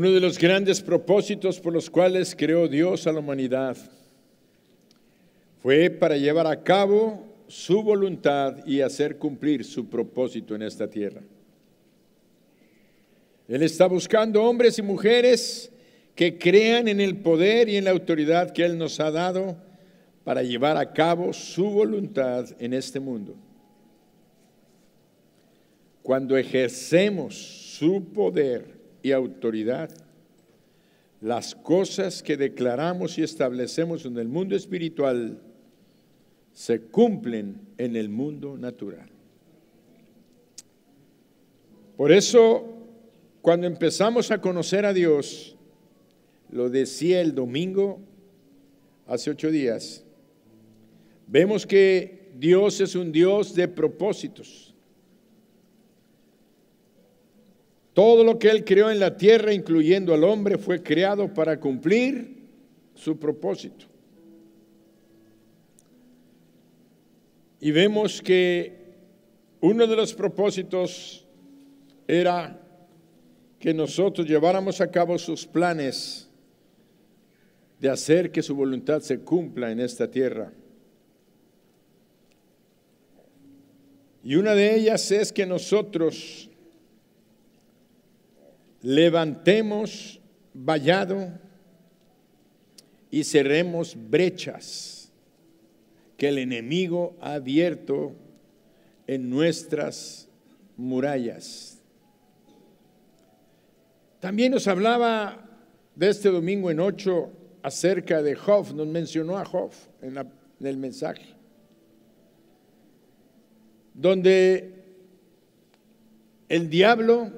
Uno de los grandes propósitos por los cuales creó Dios a la humanidad fue para llevar a cabo su voluntad y hacer cumplir su propósito en esta tierra. Él está buscando hombres y mujeres que crean en el poder y en la autoridad que Él nos ha dado para llevar a cabo su voluntad en este mundo. Cuando ejercemos su poder y autoridad, las cosas que declaramos y establecemos en el mundo espiritual se cumplen en el mundo natural. Por eso, cuando empezamos a conocer a Dios, lo decía el domingo, hace 8 días, vemos que Dios es un Dios de propósitos. Todo lo que Él creó en la tierra, incluyendo al hombre, fue creado para cumplir su propósito. Y vemos que uno de los propósitos era que nosotros lleváramos a cabo sus planes de hacer que su voluntad se cumpla en esta tierra. Y una de ellas es que nosotros levantemos vallado y cerremos brechas que el enemigo ha abierto en nuestras murallas. También nos hablaba de este domingo en 8 acerca de Job, nos mencionó a Job en el mensaje, donde el diablo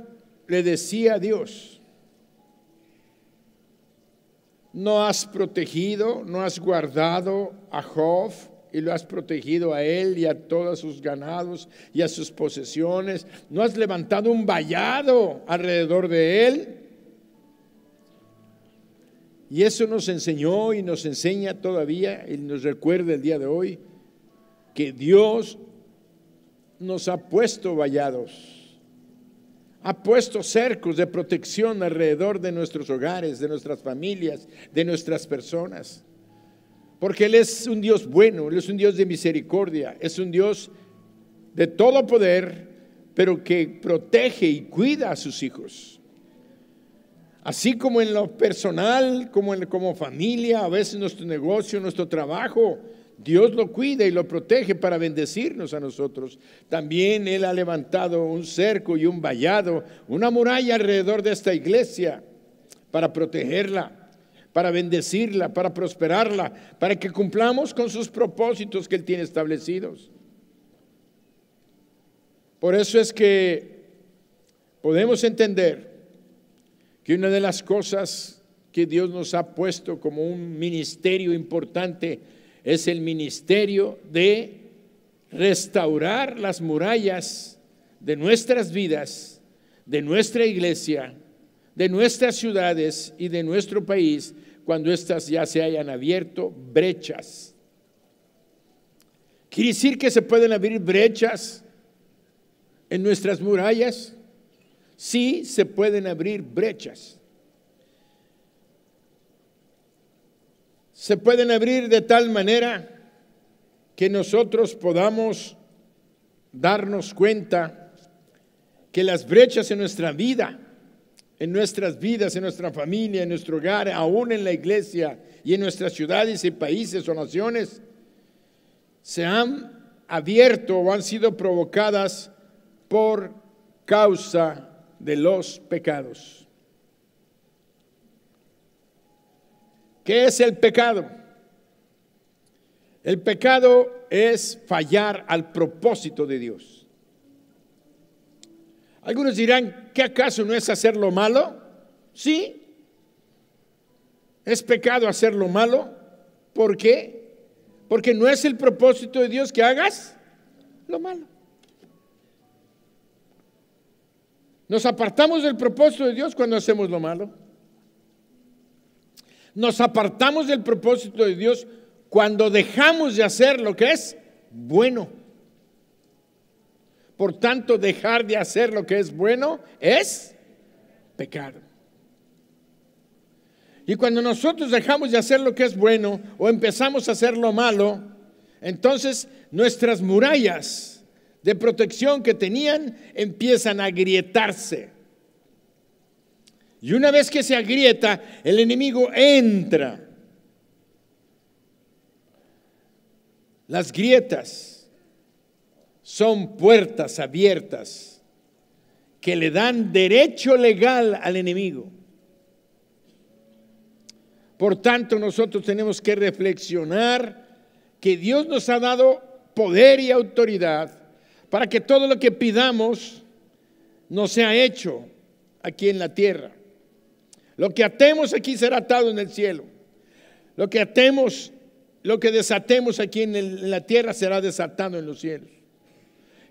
le decía a Dios: no has protegido, no has guardado a Job y lo has protegido a él y a todos sus ganados y a sus posesiones, no has levantado un vallado alrededor de él. Y eso nos enseñó y nos enseña todavía y nos recuerda el día de hoy que Dios nos ha puesto vallados. Ha puesto cercos de protección alrededor de nuestros hogares, de nuestras familias, de nuestras personas. Porque Él es un Dios bueno, Él es un Dios de misericordia, es un Dios de todo poder, pero que protege y cuida a sus hijos. Así como en lo personal, como familia, a veces nuestro negocio, nuestro trabajo, Dios lo cuida y lo protege para bendecirnos a nosotros. También Él ha levantado un cerco y un vallado, una muralla alrededor de esta iglesia para protegerla, para bendecirla, para prosperarla, para que cumplamos con sus propósitos que Él tiene establecidos. Por eso es que podemos entender que una de las cosas que Dios nos ha puesto como un ministerio importante es el ministerio de restaurar las murallas de nuestras vidas, de nuestra iglesia, de nuestras ciudades y de nuestro país, cuando éstas ya se hayan abierto brechas. ¿Quiere decir que se pueden abrir brechas en nuestras murallas? Sí, se pueden abrir brechas. Se pueden abrir de tal manera que nosotros podamos darnos cuenta que las brechas en nuestra vida, en nuestras vidas, en nuestra familia, en nuestro hogar, aún en la iglesia y en nuestras ciudades y países o naciones, se han abierto o han sido provocadas por causa de los pecados. ¿Qué es el pecado? El pecado es fallar al propósito de Dios. Algunos dirán, ¿qué acaso no es hacer lo malo? Sí, es pecado hacer lo malo. ¿Por qué? Porque no es el propósito de Dios que hagas lo malo. Nos apartamos del propósito de Dios cuando hacemos lo malo. Nos apartamos del propósito de Dios cuando dejamos de hacer lo que es bueno. Por tanto, dejar de hacer lo que es bueno es pecado. Y cuando nosotros dejamos de hacer lo que es bueno o empezamos a hacer lo malo, entonces nuestras murallas de protección que tenían empiezan a agrietarse. Y una vez que se agrieta, el enemigo entra. Las grietas son puertas abiertas que le dan derecho legal al enemigo. Por tanto, nosotros tenemos que reflexionar que Dios nos ha dado poder y autoridad para que todo lo que pidamos nos sea hecho aquí en la tierra. Lo que atemos aquí será atado en el cielo. Lo que atemos, lo que desatemos aquí en la tierra será desatado en los cielos.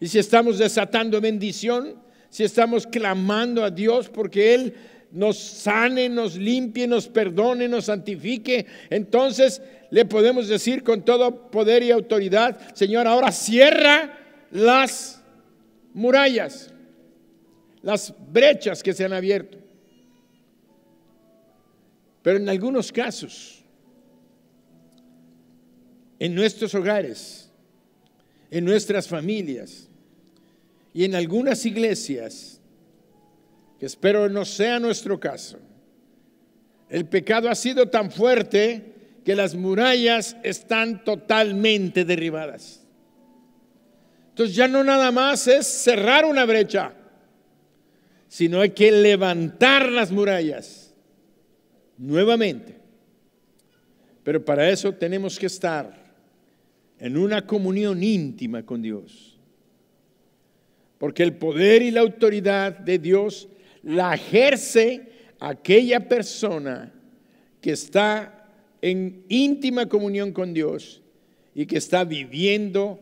Y si estamos desatando bendición, si estamos clamando a Dios porque Él nos sane, nos limpie, nos perdone, nos santifique, entonces le podemos decir con todo poder y autoridad: Señor, ahora cierra las murallas, las brechas que se han abierto. Pero en algunos casos, en nuestros hogares, en nuestras familias y en algunas iglesias, que espero no sea nuestro caso, el pecado ha sido tan fuerte que las murallas están totalmente derribadas. Entonces ya no nada más es cerrar una brecha, sino hay que levantar las murallas nuevamente. Pero para eso tenemos que estar en una comunión íntima con Dios, porque el poder y la autoridad de Dios la ejerce aquella persona que está en íntima comunión con Dios y que está viviendo,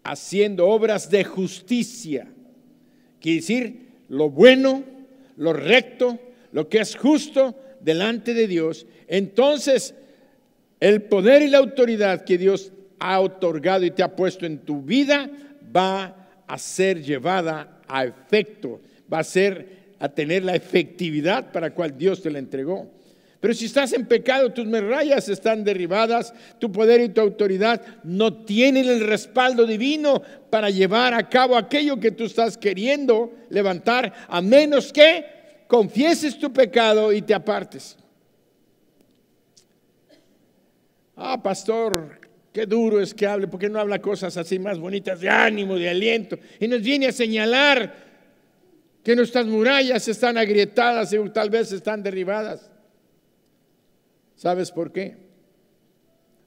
haciendo obras de justicia. Quiere decir lo bueno, lo recto, lo que es justo delante de Dios. Entonces el poder y la autoridad que Dios ha otorgado y te ha puesto en tu vida va a ser llevada a efecto, va a tener la efectividad para la cual Dios te la entregó. Pero si estás en pecado, tus murallas están derribadas, tu poder y tu autoridad no tienen el respaldo divino para llevar a cabo aquello que tú estás queriendo levantar, a menos que confieses tu pecado y te apartes. Pastor, qué duro es que hable, ¿por qué no habla cosas así más bonitas de ánimo, de aliento? Y nos viene a señalar que nuestras murallas están agrietadas y tal vez están derribadas. ¿Sabes por qué?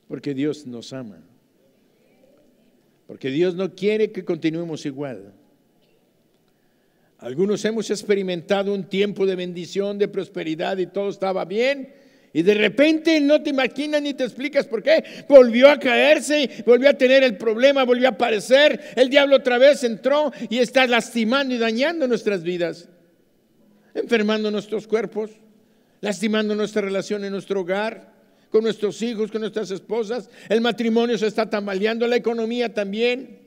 Porque Dios nos ama. Porque Dios no quiere que continuemos igual. Algunos hemos experimentado un tiempo de bendición, de prosperidad y todo estaba bien. Y de repente no te imaginas ni te explicas por qué. Volvió a caerse, volvió a tener el problema, volvió a aparecer. El diablo otra vez entró y está lastimando y dañando nuestras vidas, enfermando nuestros cuerpos, lastimando nuestra relación en nuestro hogar, con nuestros hijos, con nuestras esposas. El matrimonio se está tambaleando, la economía también.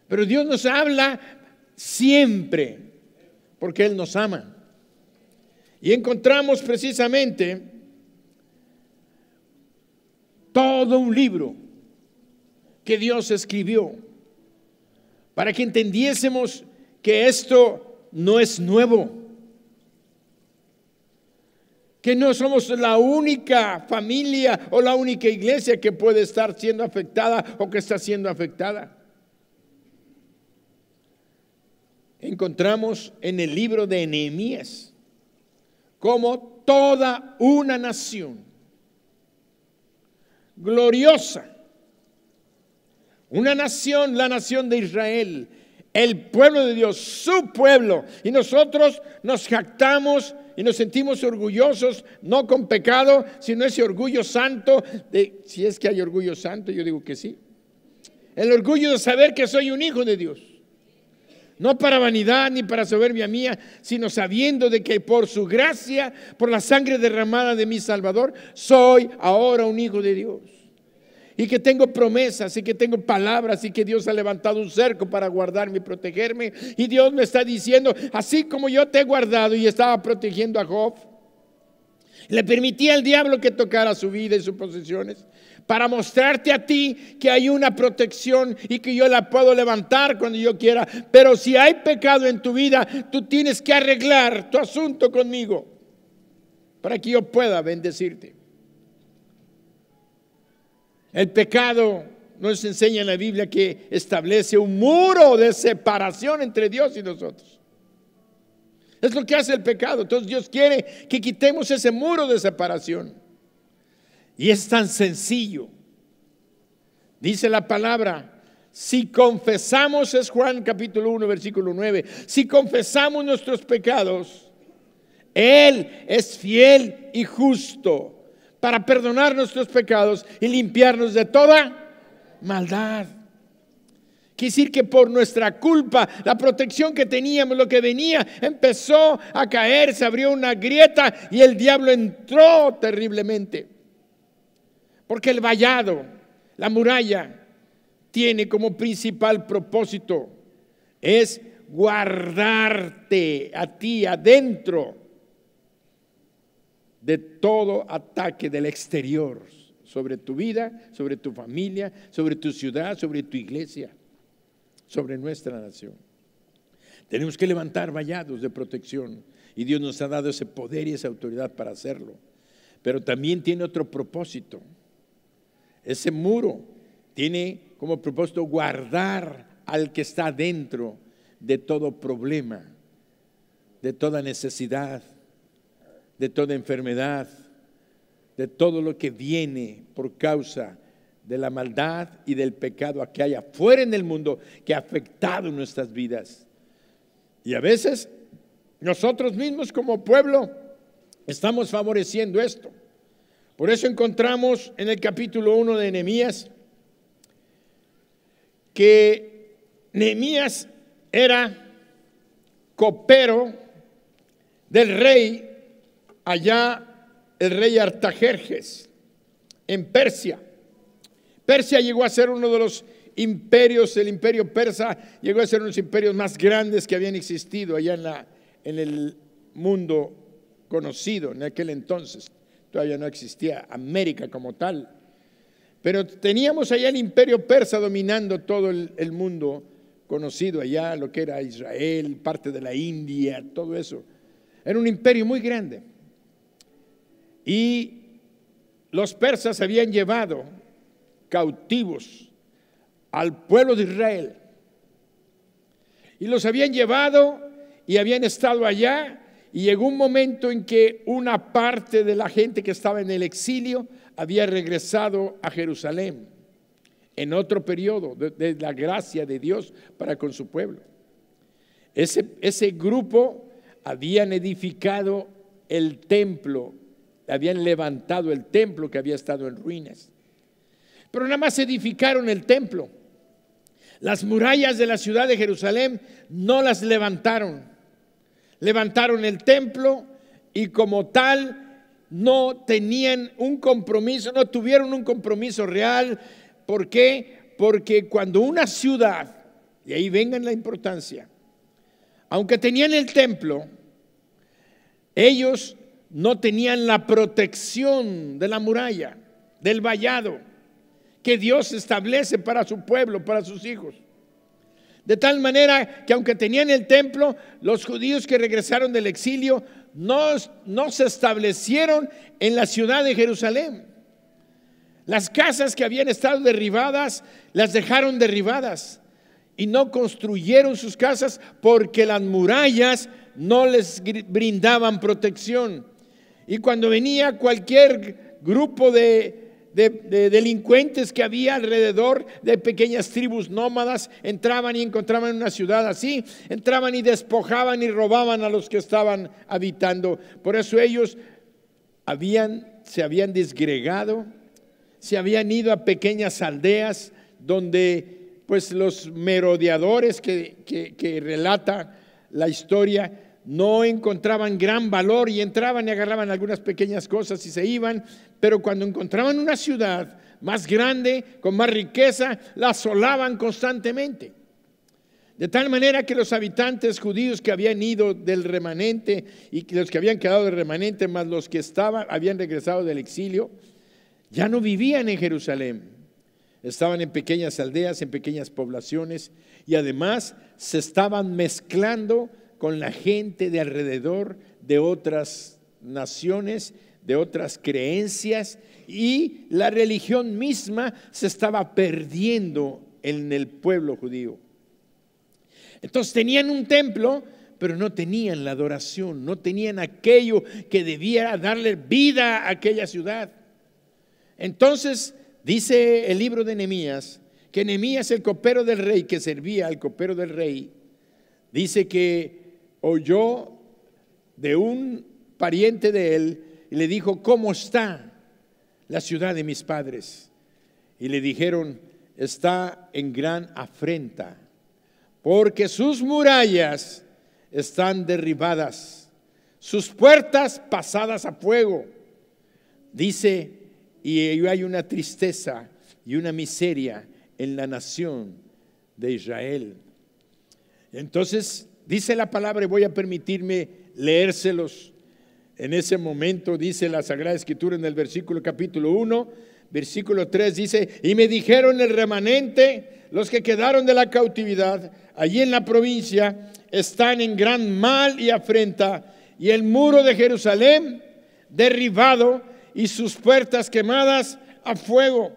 Pero Dios nos habla siempre porque Él nos ama. Y encontramos precisamente todo un libro que Dios escribió para que entendiésemos que esto no es nuevo, que no somos la única familia o la única iglesia que puede estar siendo afectada o que está siendo afectada. Encontramos en el libro de Nehemías como toda una nación gloriosa, una nación, la nación de Israel, el pueblo de Dios, su pueblo, y nosotros nos jactamos y nos sentimos orgullosos, no con pecado, sino ese orgullo santo si es que hay orgullo santo, yo digo que sí, el orgullo de saber que soy un hijo de Dios. No para vanidad ni para soberbia mía, sino sabiendo de que por su gracia, por la sangre derramada de mi Salvador, soy ahora un hijo de Dios. Y que tengo promesas y que tengo palabras y que Dios ha levantado un cerco para guardarme y protegerme. Y Dios me está diciendo, así como yo te he guardado y estaba protegiendo a Job, Le permitía al diablo que tocara su vida y sus posesiones para mostrarte a ti que hay una protección y que yo la puedo levantar cuando yo quiera. Pero si hay pecado en tu vida, tú tienes que arreglar tu asunto conmigo para que yo pueda bendecirte. El pecado nos enseña en la Biblia que establece un muro de separación entre Dios y nosotros. Es lo que hace el pecado. Entonces Dios quiere que quitemos ese muro de separación. Y es tan sencillo. Dice la palabra, si confesamos, es Juan capítulo 1, versículo 9, si confesamos nuestros pecados, Él es fiel y justo para perdonar nuestros pecados y limpiarnos de toda maldad. Quiere decir que por nuestra culpa, la protección que teníamos, lo que venía, empezó a caer, se abrió una grieta y el diablo entró terriblemente. Porque el vallado, la muralla, tiene como principal propósito, es guardarte a ti adentro de todo ataque del exterior, sobre tu vida, sobre tu familia, sobre tu ciudad, sobre tu iglesia, sobre nuestra nación. Tenemos que levantar vallados de protección y Dios nos ha dado ese poder y esa autoridad para hacerlo. Pero también tiene otro propósito. Ese muro tiene como propósito guardar al que está dentro de todo problema, de toda necesidad, de toda enfermedad, de todo lo que viene por causa de la maldad y del pecado que hay afuera en el mundo que ha afectado nuestras vidas. Y a veces nosotros mismos como pueblo estamos favoreciendo esto. Por eso encontramos en el capítulo 1 de Nehemías que Nehemías era copero del rey, allá el rey Artajerjes en Persia. Persia llegó a ser uno de los imperios, el imperio persa llegó a ser uno de los imperios más grandes que habían existido allá en el mundo conocido en aquel entonces. Todavía no existía América como tal, pero teníamos allá el imperio persa dominando todo el mundo conocido allá, lo que era Israel, parte de la India, todo eso. Era un imperio muy grande. Y los persas habían llevado cautivos al pueblo de Israel. Y los habían llevado y habían estado allá. Y llegó un momento en que una parte de la gente que estaba en el exilio había regresado a Jerusalén en otro periodo de la gracia de Dios para con su pueblo. Ese grupo habían edificado el templo, habían levantado el templo que había estado en ruinas. Pero nada más edificaron el templo. Las murallas de la ciudad de Jerusalén no las levantaron. Levantaron el templo y como tal no tenían un compromiso, no tuvieron un compromiso real. ¿Por qué? Porque cuando una ciudad, y ahí venga la importancia, aunque tenían el templo, ellos no tenían la protección de la muralla, del vallado que Dios establece para su pueblo, para sus hijos. De tal manera que aunque tenían el templo, los judíos que regresaron del exilio no se establecieron en la ciudad de Jerusalén. Las casas que habían estado derribadas, las dejaron derribadas y no construyeron sus casas porque las murallas no les brindaban protección. Y cuando venía cualquier grupo de delincuentes que había alrededor de pequeñas tribus nómadas, entraban y encontraban una ciudad así, entraban y despojaban y robaban a los que estaban habitando. Por eso ellos se habían disgregado, se habían ido a pequeñas aldeas donde pues los merodeadores que relata la historia no encontraban gran valor y entraban y agarraban algunas pequeñas cosas y se iban, pero cuando encontraban una ciudad más grande, con más riqueza, la asolaban constantemente. De tal manera que los habitantes judíos que habían ido del remanente y los que habían quedado del remanente, más los que habían regresado del exilio, ya no vivían en Jerusalén. Estaban en pequeñas aldeas, en pequeñas poblaciones, y además se estaban mezclando con la gente de alrededor, de otras naciones, de otras creencias, y la religión misma se estaba perdiendo en el pueblo judío. Entonces tenían un templo, pero no tenían la adoración, no tenían aquello que debiera darle vida a aquella ciudad. Entonces dice el libro de Nehemías, que Nehemías, el copero del rey, que servía al copero del rey, dice que oyó de un pariente de él y le dijo: ¿cómo está la ciudad de mis padres? Y le dijeron: está en gran afrenta, porque sus murallas están derribadas, sus puertas pasadas a fuego. Dice, y hay una tristeza y una miseria en la nación de Israel. Entonces dice la palabra, y voy a permitirme leérselos. En ese momento dice la Sagrada Escritura en el versículo capítulo 1, versículo 3, dice: y me dijeron el remanente, los que quedaron de la cautividad allí en la provincia, están en gran mal y afrenta, y el muro de Jerusalén derribado y sus puertas quemadas a fuego.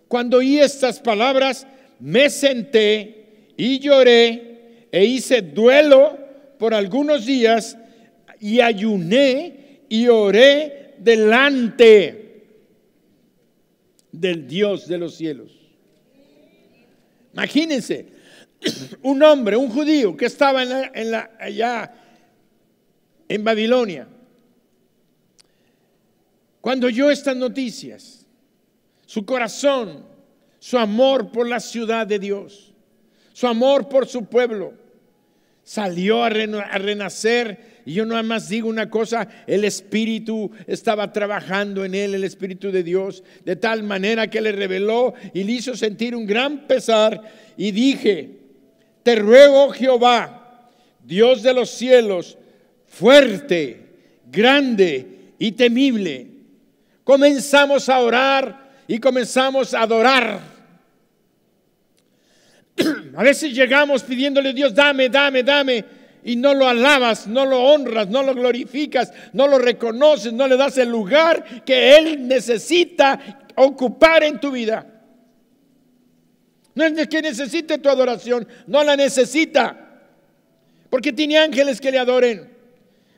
Cuando oí estas palabras, me senté y lloré e hice duelo por algunos días, y ayuné y oré delante del Dios de los cielos. Imagínense, un hombre, un judío que estaba allá en Babilonia, cuando oyó estas noticias, su corazón, su amor por la ciudad de Dios, su amor por su pueblo, salió a renacer. Y yo nada más digo una cosa: el Espíritu estaba trabajando en él, el Espíritu de Dios, de tal manera que le reveló y le hizo sentir un gran pesar. Y dije: te ruego, Jehová, Dios de los cielos, fuerte, grande y temible. Comenzamos a orar y comenzamos a adorar. A veces llegamos pidiéndole a Dios: dame, dame, dame. Y no lo alabas, no lo honras, no lo glorificas, no lo reconoces, no le das el lugar que Él necesita ocupar en tu vida. No es que necesite tu adoración, no la necesita, porque tiene ángeles que le adoren.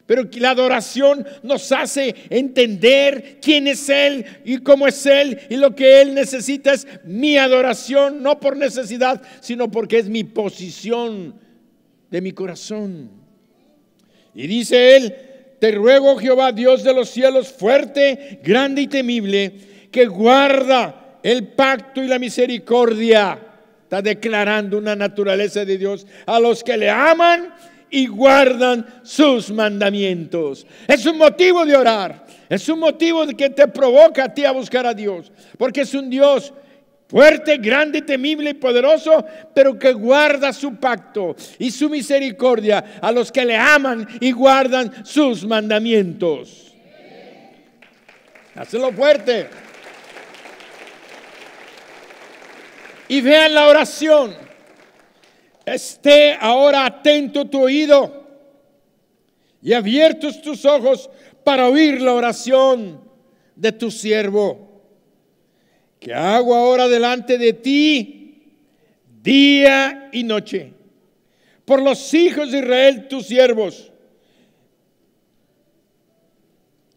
Pero la adoración nos hace entender quién es Él y cómo es Él, y lo que Él necesita es mi adoración, no por necesidad, sino porque es mi posición de mi corazón. Y dice él: te ruego, Jehová, Dios de los cielos, fuerte, grande y temible, que guarda el pacto y la misericordia. Está declarando una naturaleza de Dios a los que le aman y guardan sus mandamientos. Es un motivo de orar, es un motivo que te provoca a ti a buscar a Dios, porque es un Dios fuerte, grande, temible y poderoso, pero que guarda su pacto y su misericordia a los que le aman y guardan sus mandamientos. Hazlo fuerte. Y vean la oración. Esté ahora atento tu oído y abiertos tus ojos para oír la oración de tu siervo, que hago ahora delante de ti día y noche, por los hijos de Israel, tus siervos.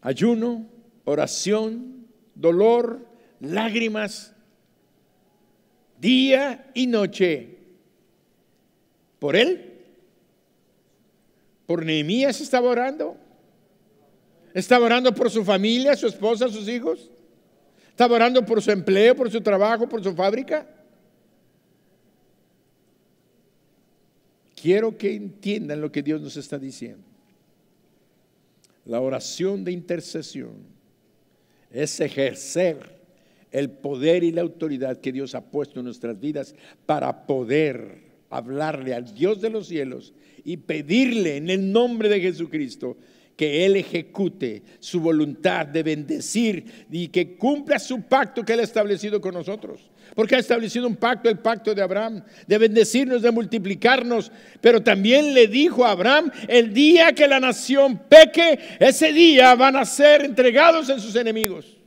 Ayuno, oración, dolor, lágrimas, día y noche. ¿Por él? ¿Por Nehemías estaba orando? ¿Estaba orando por su familia, su esposa, sus hijos? ¿Estaba orando por su empleo, por su trabajo, por su fábrica? Quiero que entiendan lo que Dios nos está diciendo. La oración de intercesión es ejercer el poder y la autoridad que Dios ha puesto en nuestras vidas para poder hablarle al Dios de los cielos y pedirle en el nombre de Jesucristo que Él ejecute su voluntad de bendecir y que cumpla su pacto que Él ha establecido con nosotros. Porque ha establecido un pacto, el pacto de Abraham, de bendecirnos, de multiplicarnos. Pero también le dijo a Abraham: el día que la nación peque, ese día van a ser entregados en sus enemigos.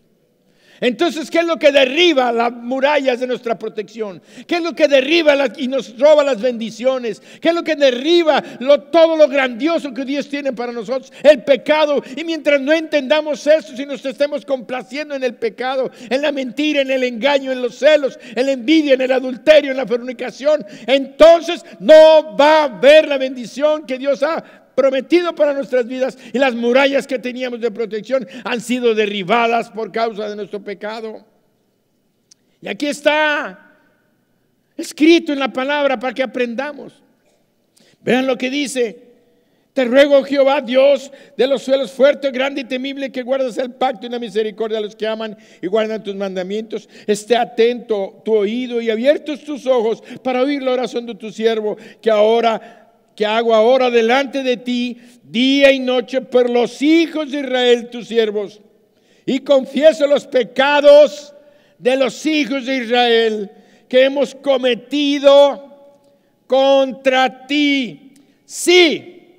Entonces, ¿qué es lo que derriba las murallas de nuestra protección? ¿Qué es lo que derriba y nos roba las bendiciones? ¿Qué es lo que derriba todo lo grandioso que Dios tiene para nosotros? El pecado. Y mientras no entendamos eso, si nos estemos complaciendo en el pecado, en la mentira, en el engaño, en los celos, en la envidia, en el adulterio, en la fornicación, entonces no va a haber la bendición que Dios ha prometido para nuestras vidas, y las murallas que teníamos de protección han sido derribadas por causa de nuestro pecado. Y aquí está escrito en la palabra para que aprendamos. Vean lo que dice: te ruego, Jehová, Dios de los cielos, fuerte, grande y temible, que guardas el pacto y la misericordia a los que aman y guardan tus mandamientos. Esté atento tu oído y abiertos tus ojos para oír la oración de tu siervo, que hago ahora delante de ti día y noche por los hijos de Israel, tus siervos, y confieso los pecados de los hijos de Israel que hemos cometido contra ti. Sí,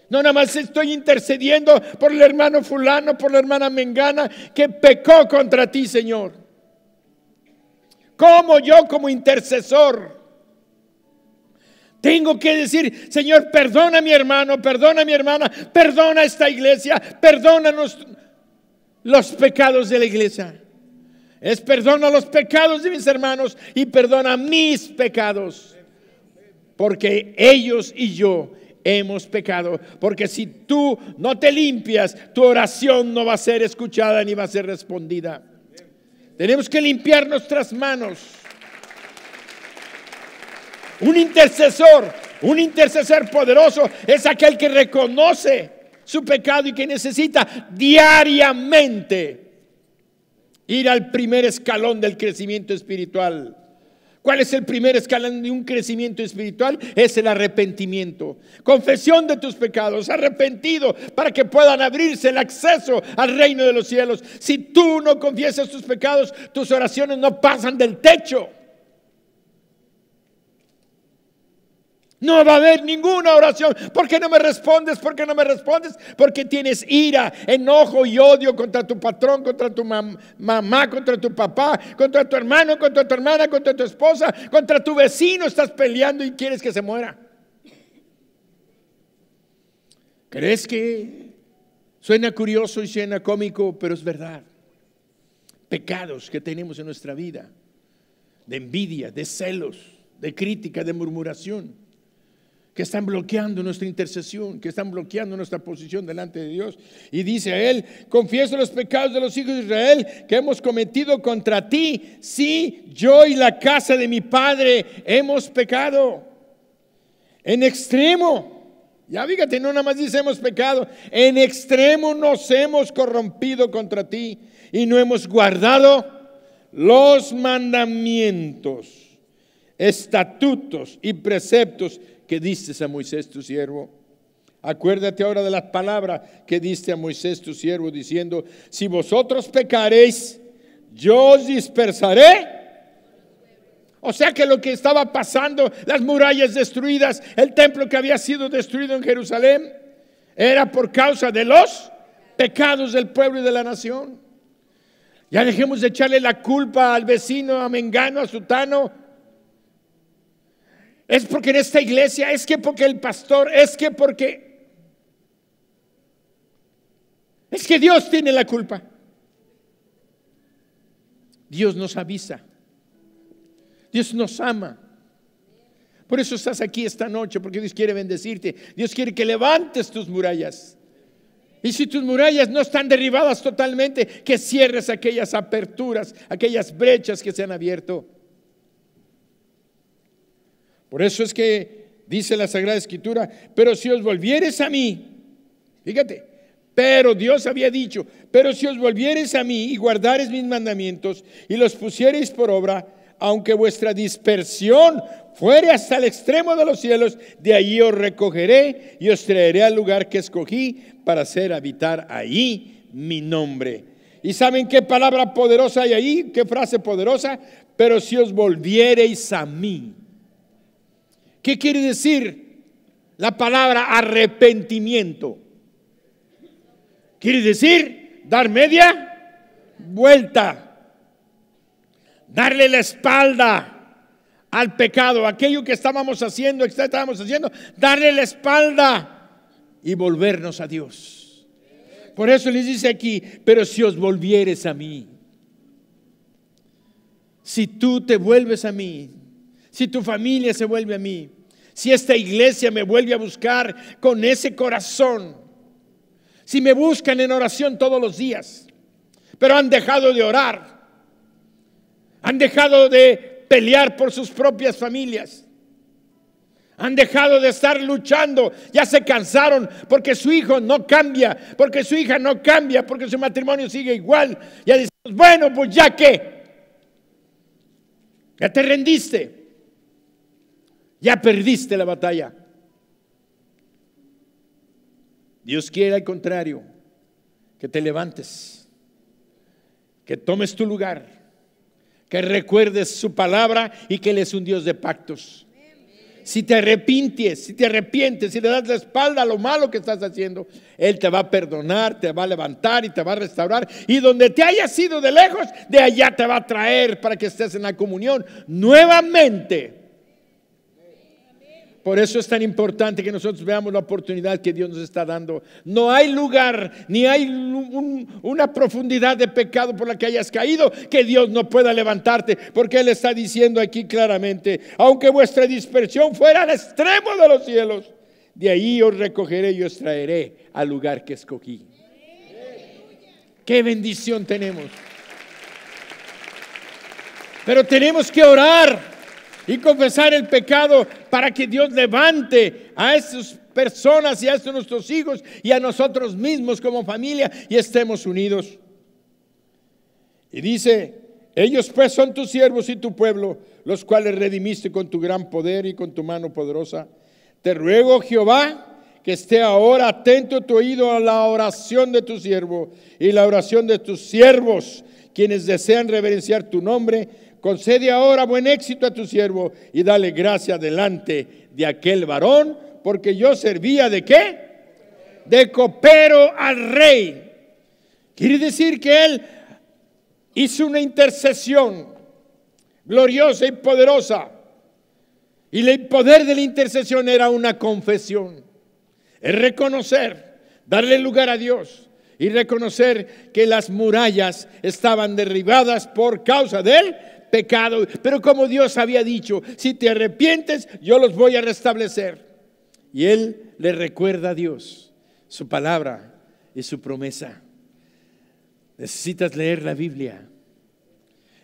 no nada más estoy intercediendo por el hermano fulano, por la hermana mengana que pecó contra ti, Señor. Como yo, como intercesor, tengo que decir: Señor, perdona a mi hermano, perdona a mi hermana, perdona a esta iglesia, perdónanos los pecados de la iglesia. Perdona los pecados de mis hermanos y perdona mis pecados, porque ellos y yo hemos pecado. Porque si tú no te limpias, tu oración no va a ser escuchada ni va a ser respondida. Tenemos que limpiar nuestras manos. Un intercesor poderoso es aquel que reconoce su pecado y que necesita diariamente ir al primer escalón del crecimiento espiritual. ¿Cuál es el primer escalón de un crecimiento espiritual? Es el arrepentimiento. Confesión de tus pecados, arrepentido, para que puedan abrirse el acceso al reino de los cielos. Si tú no confiesas tus pecados, tus oraciones no pasan del techo. No va a haber ninguna oración. ¿Por qué no me respondes? ¿Por qué no me respondes? Porque tienes ira, enojo y odio contra tu patrón, contra tu mamá, contra tu papá, contra tu hermano, contra tu hermana, contra tu esposa, contra tu vecino. Estás peleando y quieres que se muera. ¿Crees que suena curioso y suena cómico? Pero es verdad. Pecados que tenemos en nuestra vida, de envidia, de celos, de crítica, de murmuración, que están bloqueando nuestra intercesión, que están bloqueando nuestra posición delante de Dios. Y dice a él: confieso los pecados de los hijos de Israel que hemos cometido contra ti. Sí, yo y la casa de mi padre hemos pecado. En extremo, ya fíjate, no nada más dice hemos pecado, en extremo nos hemos corrompido contra ti y no hemos guardado los mandamientos, estatutos y preceptos que diste a Moisés tu siervo. Acuérdate ahora de las palabras que diste a Moisés tu siervo, diciendo: si vosotros pecaréis, yo os dispersaré. O sea que lo que estaba pasando, las murallas destruidas, el templo que había sido destruido en Jerusalén, era por causa de los pecados del pueblo y de la nación. Ya dejemos de echarle la culpa al vecino, a mengano, a sutano. Es porque en esta iglesia, es que porque el pastor, es que Dios tiene la culpa. Dios nos avisa. Dios nos ama. Por eso estás aquí esta noche, porque Dios quiere bendecirte. Dios quiere que levantes tus murallas. Y si tus murallas no están derribadas totalmente, que cierres aquellas aperturas, aquellas brechas que se han abierto. Por eso es que dice la Sagrada Escritura: pero si os volviereis a mí, fíjate, pero Dios había dicho: pero si os volviereis a mí y guardareis mis mandamientos y los pusiereis por obra, aunque vuestra dispersión fuere hasta el extremo de los cielos, de allí os recogeré y os traeré al lugar que escogí para hacer habitar ahí mi nombre. ¿Y saben qué palabra poderosa hay ahí? ¿Qué frase poderosa? Pero si os volviereis a mí. ¿Qué quiere decir la palabra arrepentimiento? Quiere decir dar media vuelta, darle la espalda al pecado, aquello que estábamos haciendo, darle la espalda y volvernos a Dios. Por eso les dice aquí, pero si os volvieres a mí, si tú te vuelves a mí, si tu familia se vuelve a mí, si esta iglesia me vuelve a buscar con ese corazón, si me buscan en oración todos los días, pero han dejado de orar, han dejado de pelear por sus propias familias, han dejado de estar luchando, ya se cansaron porque su hijo no cambia, porque su hija no cambia, porque su matrimonio sigue igual. Ya decimos, bueno, pues ya que, ya te rendiste, ya perdiste la batalla. Dios quiere al contrario, que te levantes, que tomes tu lugar, que recuerdes su palabra y que Él es un Dios de pactos. Si te arrepientes, si le das la espalda a lo malo que estás haciendo, Él te va a perdonar, te va a levantar y te va a restaurar. Y donde te hayas ido de lejos, de allá te va a traer para que estés en la comunión nuevamente. Por eso es tan importante que nosotros veamos la oportunidad que Dios nos está dando. No hay lugar, ni hay una profundidad de pecado por la que hayas caído que Dios no pueda levantarte, porque Él está diciendo aquí claramente, aunque vuestra dispersión fuera al extremo de los cielos, de ahí os recogeré y os traeré al lugar que escogí. ¡Qué bendición tenemos! Pero tenemos que orar y confesar el pecado para que Dios levante a esas personas y a estos nuestros hijos y a nosotros mismos como familia y estemos unidos. Y dice, ellos pues son tus siervos y tu pueblo, los cuales redimiste con tu gran poder y con tu mano poderosa. Te ruego, Jehová, que esté ahora atento tu oído a la oración de tu siervo y la oración de tus siervos, quienes desean reverenciar tu nombre. Concede ahora buen éxito a tu siervo y dale gracia delante de aquel varón, porque yo servía ¿de qué? De copero al rey. Quiere decir que él hizo una intercesión gloriosa y poderosa. Y el poder de la intercesión era una confesión. Es reconocer, darle lugar a Dios y reconocer que las murallas estaban derribadas por causa de él. Pecado, pero como Dios había dicho, si te arrepientes, yo los voy a restablecer. Y él le recuerda a Dios su palabra y su promesa. Necesitas leer la Biblia,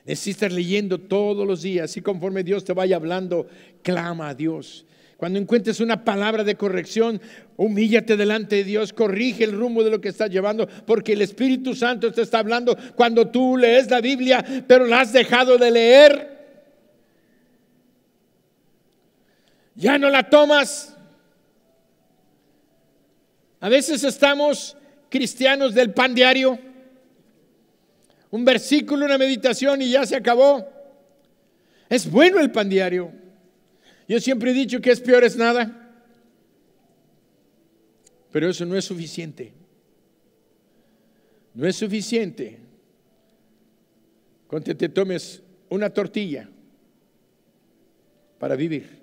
necesitas leyendo todos los días y conforme Dios te vaya hablando, clama a Dios. Cuando encuentres una palabra de corrección, humíllate delante de Dios, corrige el rumbo de lo que estás llevando, porque el Espíritu Santo te está hablando cuando tú lees la Biblia, pero la has dejado de leer. Ya no la tomas. A veces estamos cristianos del pan diario, un versículo, una meditación y ya se acabó. Es bueno el pan diario. Yo siempre he dicho que es peor es nada, pero eso no es suficiente. No es suficiente con que te tomes una tortilla para vivir.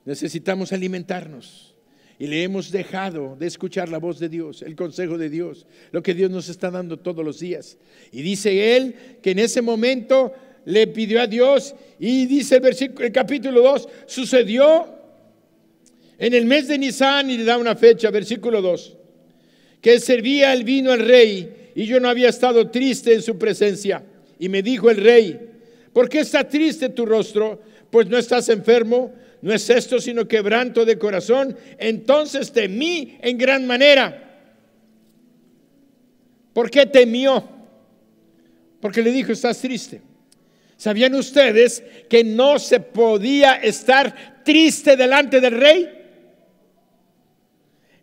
Necesitamos alimentarnos y le hemos dejado de escuchar la voz de Dios, el consejo de Dios, lo que Dios nos está dando todos los días. Y dice él que en ese momento le pidió a Dios y dice el capítulo 2, sucedió en el mes de Nisan y le da una fecha, versículo 2, que servía el vino al rey y yo no había estado triste en su presencia. Y me dijo el rey, ¿por qué está triste tu rostro? Pues no estás enfermo, no es esto sino quebranto de corazón. Entonces temí en gran manera. ¿Por qué temió? Porque le dijo, estás triste. ¿Sabían ustedes que no se podía estar triste delante del rey?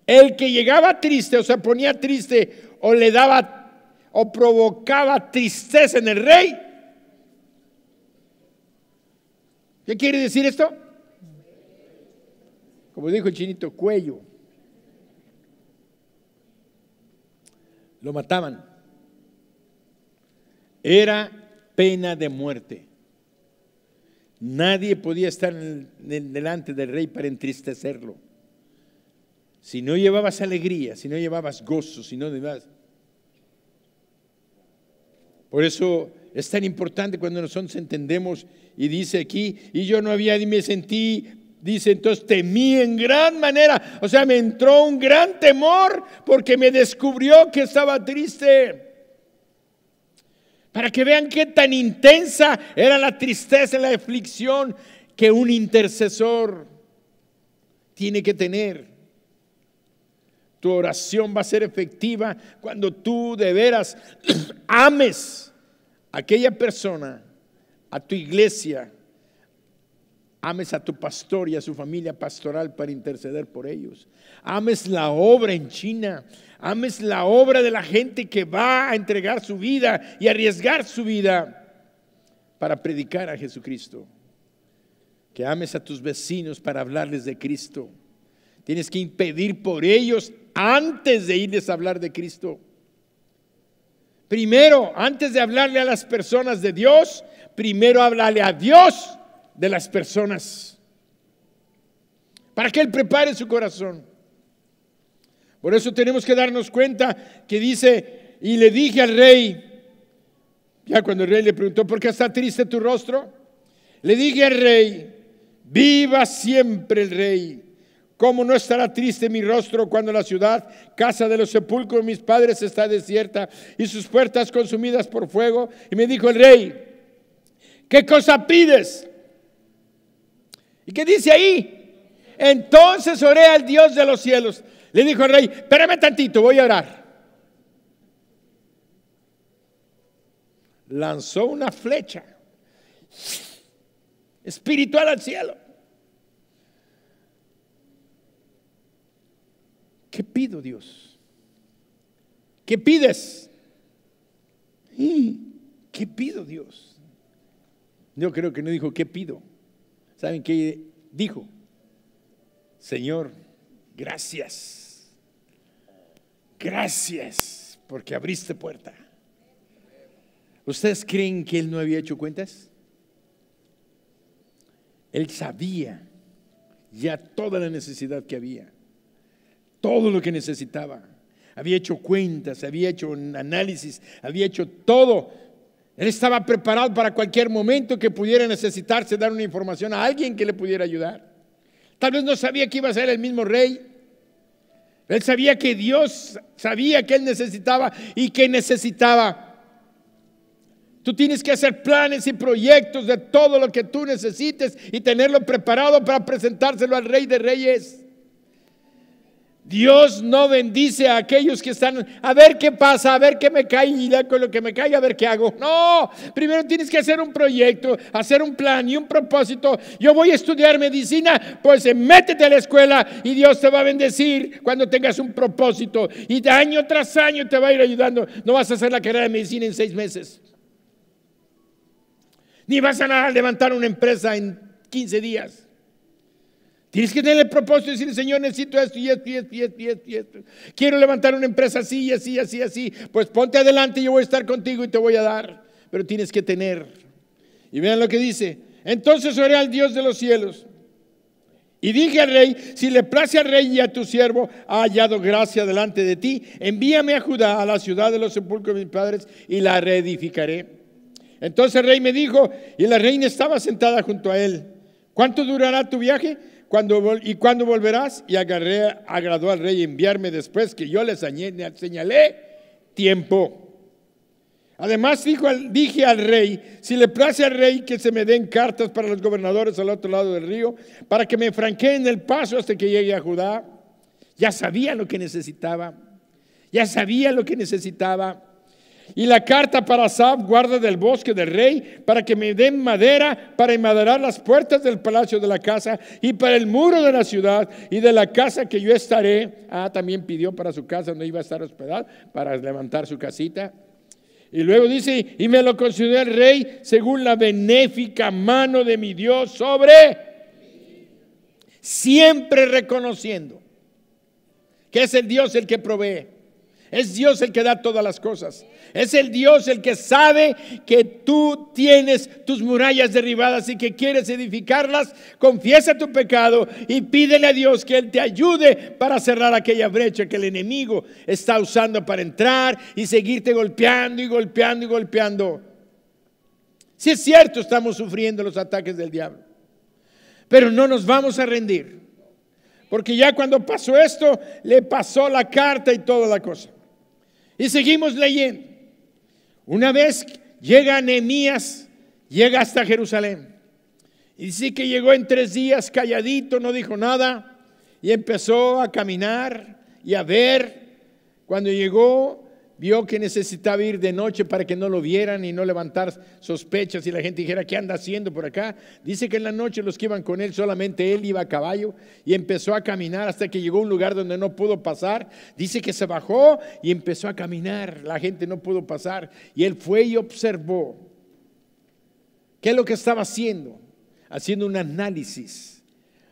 El que llegaba triste o se ponía triste o le daba o provocaba tristeza en el rey. ¿Qué quiere decir esto? Como dijo el chinito, cuello. Lo mataban. Era pena de muerte. Nadie podía estar delante del rey para entristecerlo. Si no llevabas alegría, si no llevabas gozo, si no llevabas. Por eso es tan importante cuando nosotros entendemos, y dice aquí, y yo no había ni me sentí, dice, entonces temí en gran manera, o sea, me entró un gran temor porque me descubrió que estaba triste. Para que vean qué tan intensa era la tristeza y la aflicción que un intercesor tiene que tener. Tu oración va a ser efectiva cuando tú de veras ames a aquella persona, a tu iglesia, ames a tu pastor y a su familia pastoral para interceder por ellos. Ames la obra en China, ames la obra de la gente que va a entregar su vida y arriesgar su vida para predicar a Jesucristo. Que ames a tus vecinos para hablarles de Cristo. Tienes que impedir por ellos antes de irles a hablar de Cristo. Primero, antes de hablarle a las personas de Dios, primero háblale a Dios de las personas, para que Él prepare su corazón. Por eso tenemos que darnos cuenta que dice, y le dije al rey, ya cuando el rey le preguntó, ¿por qué está triste tu rostro? Le dije al rey, viva siempre el rey. ¿Cómo no estará triste mi rostro cuando la ciudad, casa de los sepulcros de mis padres, está desierta y sus puertas consumidas por fuego? Y me dijo el rey, ¿qué cosa pides? ¿Y qué dice ahí? Entonces oré al Dios de los cielos. Le dijo el rey, espérame tantito, voy a orar. Lanzó una flecha espiritual al cielo. ¿Qué pido, Dios? ¿Qué pides? ¿Qué pido, Dios? Yo creo que no dijo ¿qué pido? ¿Saben qué dijo? Señor, gracias. Gracias porque abriste puerta. ¿Ustedes creen que él no había hecho cuentas? Él sabía ya toda la necesidad que había. Todo lo que necesitaba. Había hecho cuentas, había hecho un análisis, había hecho todo. Él estaba preparado para cualquier momento que pudiera necesitarse dar una información a alguien que le pudiera ayudar. Tal vez no sabía que iba a ser el mismo rey. Él sabía que Dios sabía que él necesitaba y que necesitaba. Tú tienes que hacer planes y proyectos de todo lo que tú necesites y tenerlo preparado para presentárselo al Rey de Reyes. Dios no bendice a aquellos que están a ver qué pasa, a ver qué me cae y con lo que me caiga a ver qué hago. No, primero tienes que hacer un proyecto, hacer un plan y un propósito. Yo voy a estudiar medicina, pues métete a la escuela y Dios te va a bendecir cuando tengas un propósito. Y de año tras año te va a ir ayudando. No vas a hacer la carrera de medicina en 6 meses. Ni vas a levantar una empresa en 15 días. Tienes que tener el propósito de decir, Señor, necesito esto y esto y esto y esto y esto y esto. Quiero levantar una empresa así y así, así, así. Pues ponte adelante, yo voy a estar contigo y te voy a dar. Pero tienes que tener. Y vean lo que dice. Entonces oré al Dios de los cielos. Y dije al rey, si le place al rey y a tu siervo, ha hallado gracia delante de ti, envíame a Judá, a la ciudad de los sepulcros de mis padres, y la reedificaré. Entonces el rey me dijo, y la reina estaba sentada junto a él. ¿Cuánto durará tu viaje? ¿Cuándo volverás? Y agradó al rey enviarme después que yo le señalé tiempo. Además dije al rey, si le place al rey que se me den cartas para los gobernadores al otro lado del río, para que me franqueen el paso hasta que llegue a Judá. Ya sabía lo que necesitaba. Ya sabía lo que necesitaba. Y la carta para Asaf, guarda del bosque del rey, para que me den madera para enmaderar las puertas del palacio de la casa y para el muro de la ciudad y de la casa que yo estaré. También pidió para su casa donde iba a estar hospedado, para levantar su casita. Y luego dice, y me lo concedió el rey según la benéfica mano de mi Dios sobre, siempre reconociendo que es el Dios el que provee. Es Dios el que da todas las cosas. Es el Dios el que sabe que tú tienes tus murallas derribadas y que quieres edificarlas. Confiesa tu pecado y pídele a Dios que Él te ayude para cerrar aquella brecha que el enemigo está usando para entrar y seguirte golpeando y golpeando y golpeando. Si es cierto, estamos sufriendo los ataques del diablo, pero no nos vamos a rendir, porque ya cuando pasó esto, le pasó la carta y toda la cosa. Y seguimos leyendo. Una vez llega Nehemías, llega hasta Jerusalén. Y dice que llegó en 3 días calladito, no dijo nada. Y empezó a caminar y a ver. Cuando llegó, vio que necesitaba ir de noche para que no lo vieran y no levantar sospechas y la gente dijera, ¿qué anda haciendo por acá? Dice que en la noche los que iban con él, solamente él iba a caballo y empezó a caminar hasta que llegó a un lugar donde no pudo pasar. Dice que se bajó y empezó a caminar, la gente no pudo pasar y él fue y observó. ¿Qué es lo que estaba haciendo? Haciendo un análisis,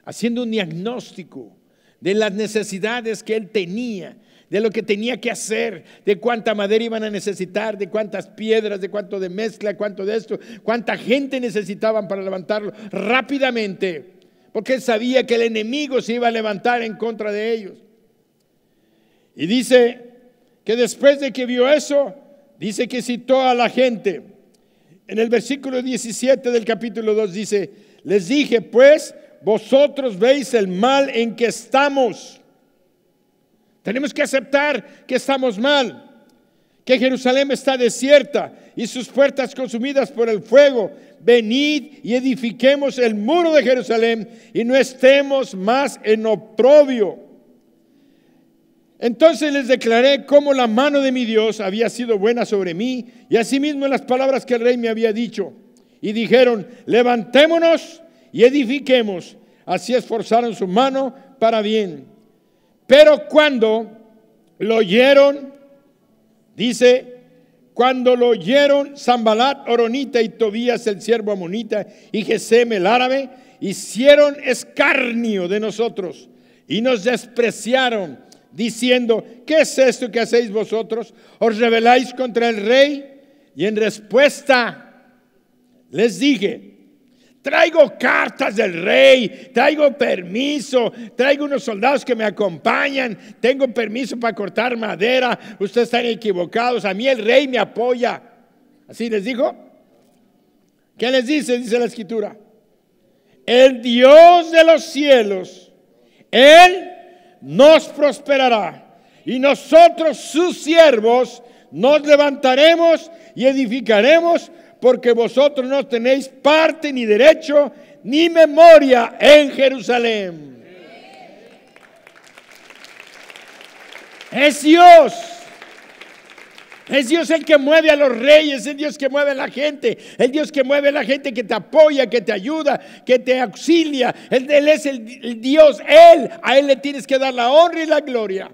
haciendo un diagnóstico de las necesidades que él tenía, de lo que tenía que hacer, de cuánta madera iban a necesitar, de cuántas piedras, de cuánto de mezcla, cuánto de esto, cuánta gente necesitaban para levantarlo rápidamente, porque él sabía que el enemigo se iba a levantar en contra de ellos. Y dice que después de que vio eso, dice que citó a la gente. En el versículo 17 del capítulo 2 dice, les dije, pues, vosotros veis el mal en que estamos. Tenemos que aceptar que estamos mal, que Jerusalén está desierta y sus puertas consumidas por el fuego. Venid y edifiquemos el muro de Jerusalén y no estemos más en oprobio. Entonces les declaré cómo la mano de mi Dios había sido buena sobre mí y asimismo las palabras que el rey me había dicho. Y dijeron, levantémonos y edifiquemos. Así esforzaron su mano para bien. Pero cuando lo oyeron, dice, cuando lo oyeron Sanbalat horonita y Tobías el siervo amonita y Gesem el árabe, hicieron escarnio de nosotros y nos despreciaron, diciendo, ¿qué es esto que hacéis vosotros? ¿Os rebeláis contra el rey? Y en respuesta les dije, traigo cartas del rey, traigo permiso, traigo unos soldados que me acompañan, tengo permiso para cortar madera, ustedes están equivocados, a mí el rey me apoya. ¿Así les dijo? ¿Qué les dice? Dice la escritura. El Dios de los cielos, Él nos prosperará y nosotros sus siervos nos levantaremos y edificaremos, porque vosotros no tenéis parte ni derecho ni memoria en Jerusalén. Es Dios. Es Dios el que mueve a los reyes, es Dios que mueve a la gente, el Dios que mueve a la gente que te apoya, que te ayuda, que te auxilia. Él es el Dios, a Él le tienes que dar la honra y la gloria.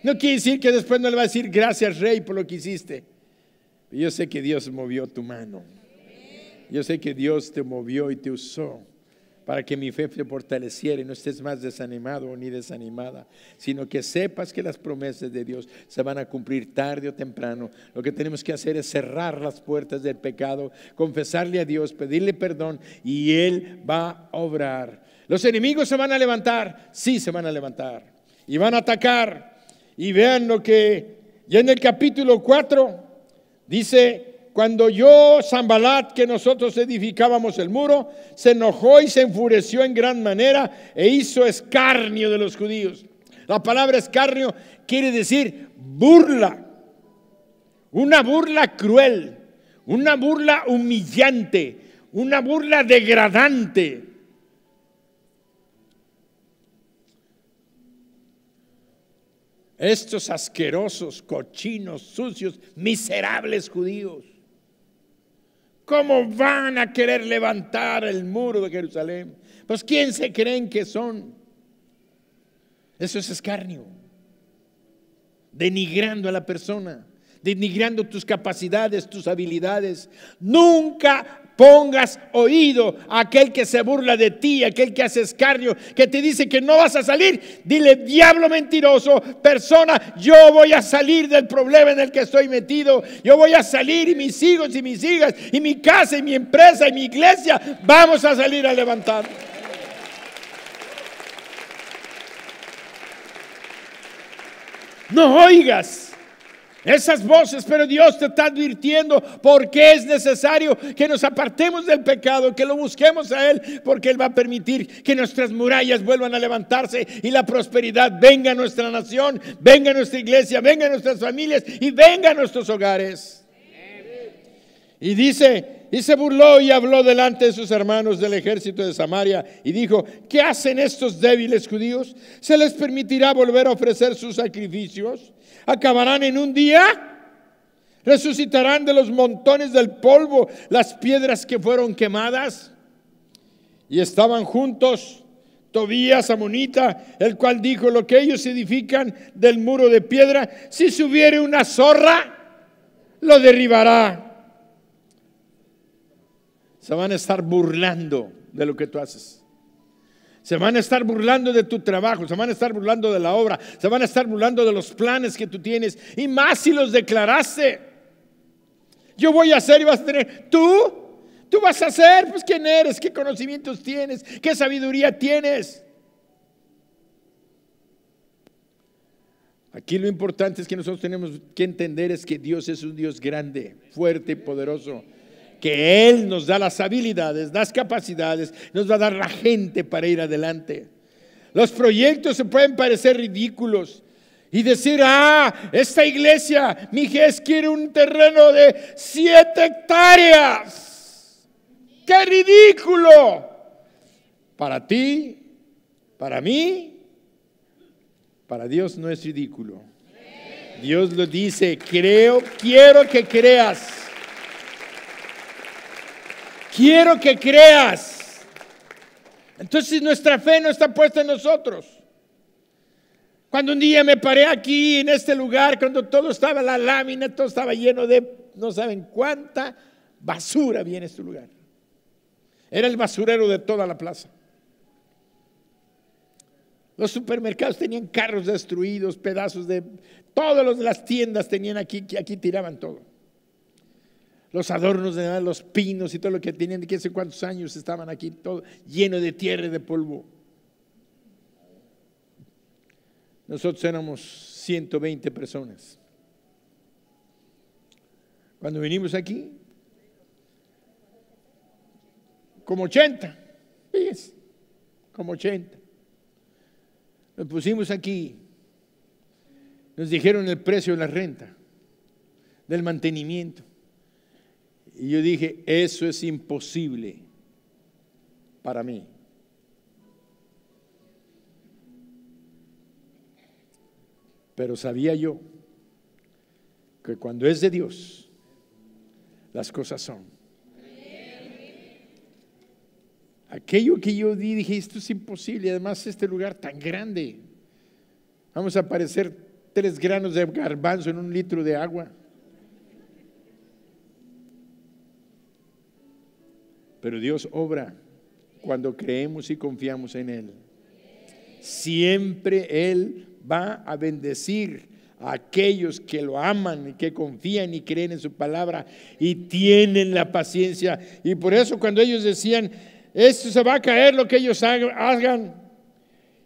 No quiere decir que después no le va a decir gracias, rey, por lo que hiciste. Yo sé que Dios movió tu mano. Yo sé que Dios te movió y te usó para que mi fe se fortaleciera y no estés más desanimado ni desanimada, sino que sepas que las promesas de Dios se van a cumplir tarde o temprano. Lo que tenemos que hacer es cerrar las puertas del pecado, confesarle a Dios, pedirle perdón y Él va a obrar. Los enemigos se van a levantar, sí se van a levantar y van a atacar. Y vean lo que ya en el capítulo 4 dice: cuando oyó Sanbalat que nosotros edificábamos el muro, se enojó y se enfureció en gran manera e hizo escarnio de los judíos. La palabra escarnio quiere decir burla, una burla cruel, una burla humillante, una burla degradante. estos asquerosos, cochinos, sucios, miserables judíos, ¿cómo van a querer levantar el muro de Jerusalén? Pues ¿quién se creen que son? Eso es escarnio, denigrando a la persona, denigrando tus capacidades, tus habilidades. Nunca pongas oído a aquel que se burla de ti, aquel que hace escarnio, que te dice que no vas a salir. Dile: diablo mentiroso, persona, yo voy a salir del problema en el que estoy metido. Yo voy a salir, y mis hijos y mis hijas, y mi casa y mi empresa y mi iglesia, vamos a salir a levantar. No oigas esas voces, pero Dios te está advirtiendo porque es necesario que nos apartemos del pecado, que lo busquemos a Él, porque Él va a permitir que nuestras murallas vuelvan a levantarse y la prosperidad venga a nuestra nación, venga a nuestra iglesia, venga a nuestras familias y venga a nuestros hogares. Y dice, y se burló y habló delante de sus hermanos del ejército de Samaria y dijo: ¿qué hacen estos débiles judíos? ¿Se les permitirá volver a ofrecer sus sacrificios? ¿Acabarán en un día? ¿Resucitarán de los montones del polvo las piedras que fueron quemadas? Y estaban juntos Tobías amonita, el cual dijo: lo que ellos edifican del muro de piedra, si subiere una zorra, lo derribará. Se van a estar burlando de lo que tú haces. Se van a estar burlando de tu trabajo, se van a estar burlando de la obra, se van a estar burlando de los planes que tú tienes, y más si los declaraste. Yo voy a hacer y vas a tener. Tú vas a hacer. Pues ¿quién eres? ¿Qué conocimientos tienes? ¿Qué sabiduría tienes? Aquí lo importante es que nosotros tenemos que entender es que Dios es un Dios grande, fuerte y poderoso, que Él nos da las habilidades, las capacidades, nos va a dar la gente para ir adelante. Los proyectos se pueden parecer ridículos y decir: esta iglesia, mi GES quiere un terreno de 7 hectáreas. ¡Qué ridículo! Para ti, para mí, para Dios no es ridículo. Dios lo dice: quiero que creas. Quiero que creas. Entonces nuestra fe no está puesta en nosotros. Cuando un día me paré aquí en este lugar, cuando todo estaba, la lámina, todo estaba lleno de no saben cuánta basura había en este lugar. Era el basurero de toda la plaza. Los supermercados tenían carros destruidos, pedazos de todos los de las tiendas tenían aquí tiraban todo. Los adornos de los pinos y todo lo que tenían de quién sé cuántos años estaban aquí, todo lleno de tierra y de polvo. Nosotros éramos 120 personas. Cuando vinimos aquí, como 80, fíjense, como 80. Nos pusimos aquí, nos dijeron el precio de la renta, del mantenimiento. Y yo dije: eso es imposible para mí. Pero sabía yo que cuando es de Dios, las cosas son. Aquello que yo dije: esto es imposible. Además, este lugar tan grande, vamos a parecer 3 granos de garbanzo en 1 litro de agua. Pero Dios obra cuando creemos y confiamos en Él. Siempre Él va a bendecir a aquellos que lo aman y que confían y creen en su palabra y tienen la paciencia. Y por eso cuando ellos decían: esto se va a caer lo que ellos hagan,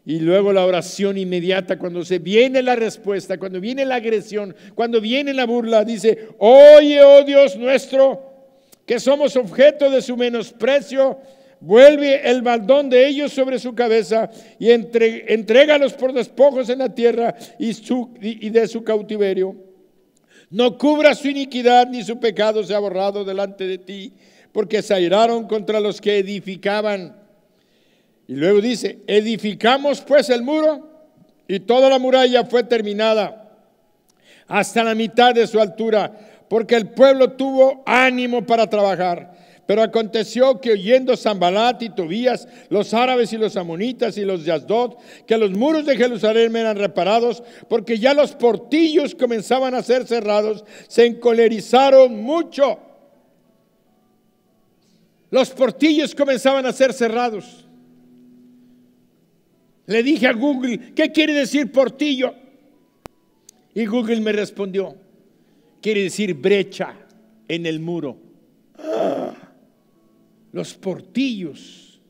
y luego la oración inmediata, cuando se viene la respuesta, cuando viene la agresión, cuando viene la burla, dice: oye, oh Dios nuestro, que somos objeto de su menosprecio, vuelve el baldón de ellos sobre su cabeza y entrégalos por despojos en la tierra y de su cautiverio. No cubra su iniquidad, ni su pecado sea borrado delante de ti, porque se airaron contra los que edificaban. Y luego dice: edificamos pues el muro y toda la muralla fue terminada hasta la mitad de su altura, porque el pueblo tuvo ánimo para trabajar. Pero aconteció que oyendo Sanbalat y Tobías, los árabes y los amonitas y los de Asdod, que los muros de Jerusalén eran reparados, porque ya los portillos comenzaban a ser cerrados, se encolerizaron mucho. Los portillos comenzaban a ser cerrados. Le dije a Google, ¿qué quiere decir portillo? Y Google me respondió, quiere decir brecha en el muro. Los portillos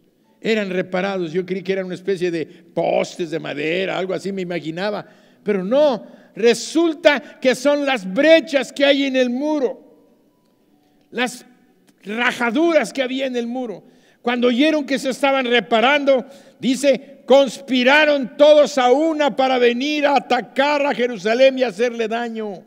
eran reparados. Yo creí que eran una especie de postes de madera, algo así me imaginaba, pero no, resulta que son las brechas que hay en el muro, las rajaduras que había en el muro. Cuando oyeron que se estaban reparando, dice, conspiraron todos a una para venir a atacar a Jerusalén y hacerle daño.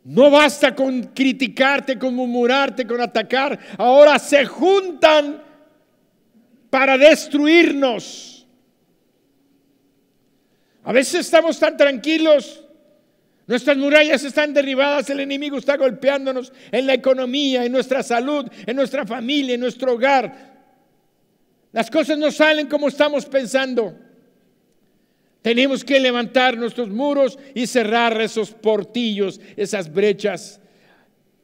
No basta con criticarte, con murmurarte, con atacar. Ahora se juntan para destruirnos. A veces estamos tan tranquilos, nuestras murallas están derribadas, el enemigo está golpeándonos en la economía, en nuestra salud, en nuestra familia, en nuestro hogar. Las cosas no salen como estamos pensando. Tenemos que levantar nuestros muros y cerrar esos portillos, esas brechas.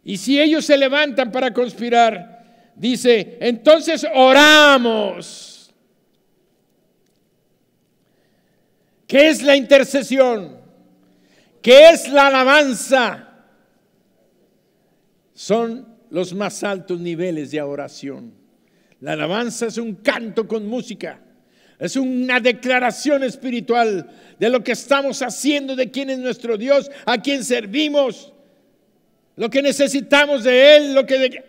Y si ellos se levantan para conspirar, dice, entonces oramos. ¿Qué es la intercesión? ¿Qué es la alabanza? Son los más altos niveles de oración. La alabanza es un canto con música. Es una declaración espiritual de lo que estamos haciendo, de quién es nuestro Dios, a quién servimos, lo que necesitamos de Él, lo que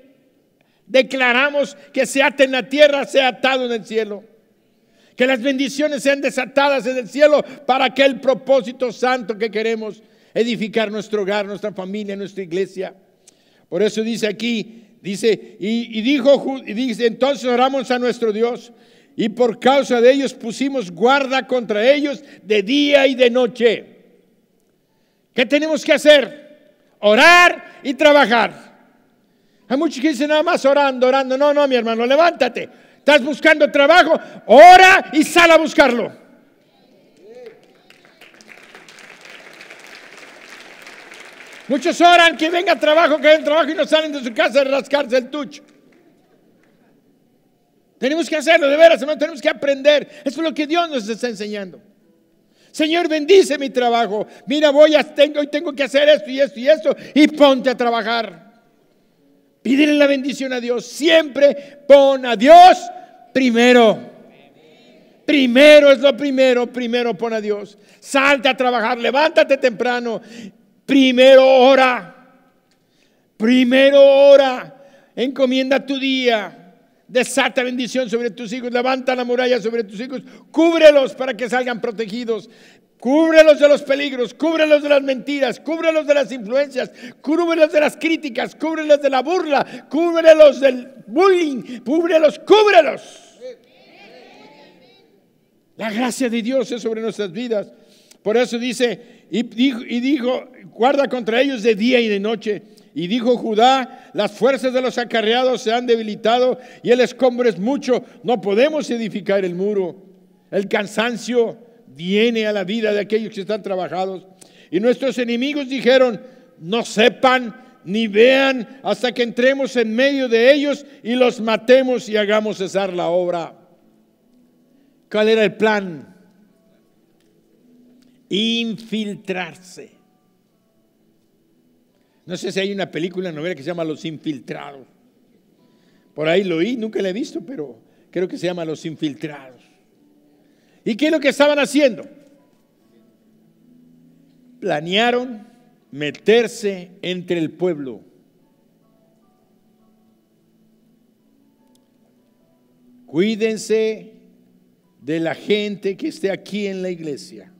declaramos que se ata en la tierra, sea atado en el cielo. Que las bendiciones sean desatadas en el cielo para aquel propósito santo que queremos edificar nuestro hogar, nuestra familia, nuestra iglesia. Por eso dice aquí, dice, dice, entonces oramos a nuestro Dios. Y por causa de ellos pusimos guarda contra ellos de día y de noche. ¿Qué tenemos que hacer? Orar y trabajar. Hay muchos que dicen nada más orando. No, mi hermano, levántate. Estás buscando trabajo, ora y sal a buscarlo. Muchos oran que venga trabajo y no salen de su casa a rascarse el tucho. Tenemos que hacerlo, de veras, hermano, tenemos que aprender. Eso es lo que Dios nos está enseñando. Señor, bendice mi trabajo. Mira, hoy tengo que hacer esto y esto y esto, y ponte a trabajar. Pídele la bendición a Dios. Siempre pon a Dios primero. Primero es lo primero pon a Dios. Salte a trabajar, levántate temprano. Primero ora. Encomienda tu día. Desata bendición sobre tus hijos, levanta la muralla sobre tus hijos, cúbrelos para que salgan protegidos, cúbrelos de los peligros, cúbrelos de las mentiras, cúbrelos de las influencias, cúbrelos de las críticas, cúbrelos de la burla, cúbrelos del bullying, cúbrelos. La gracia de Dios es sobre nuestras vidas. Por eso dice, y dijo, guarda contra ellos de día y de noche. Y dijo Judá, las fuerzas de los acarreados se han debilitado y el escombro es mucho, no podemos edificar el muro. El cansancio viene a la vida de aquellos que están trabajados. Y nuestros enemigos dijeron, no sepan ni vean hasta que entremos en medio de ellos y los matemos y hagamos cesar la obra. ¿Cuál era el plan? Infiltrarse. No sé si hay una película, novela que se llama Los Infiltrados. Por ahí lo oí, nunca la he visto, pero creo que se llama Los Infiltrados. ¿Y qué es lo que estaban haciendo? Planearon meterse entre el pueblo. Cuídense de la gente que esté aquí en la iglesia,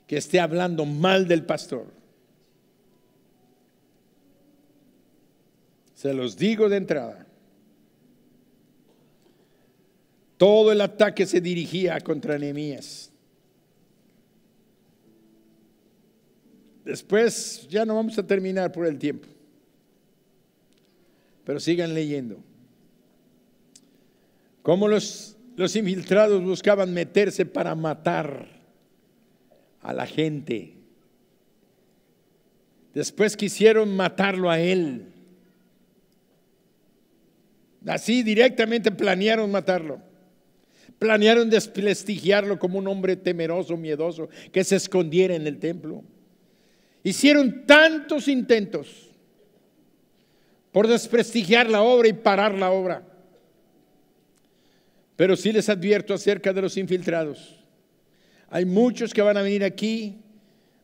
que esté hablando mal del pastor. Se los digo de entrada. todo el ataque se dirigía contra Nehemías. Después ya no vamos a terminar por el tiempo, pero sigan leyendo. Cómo los infiltrados buscaban meterse para matar a la gente. Después quisieron matarlo a él. Así directamente planearon matarlo. Planearon desprestigiarlo como un hombre temeroso, miedoso, que se escondiera en el templo. Hicieron tantos intentos por desprestigiar la obra y parar la obra. Pero sí les advierto acerca de los infiltrados. Hay muchos que van a venir aquí,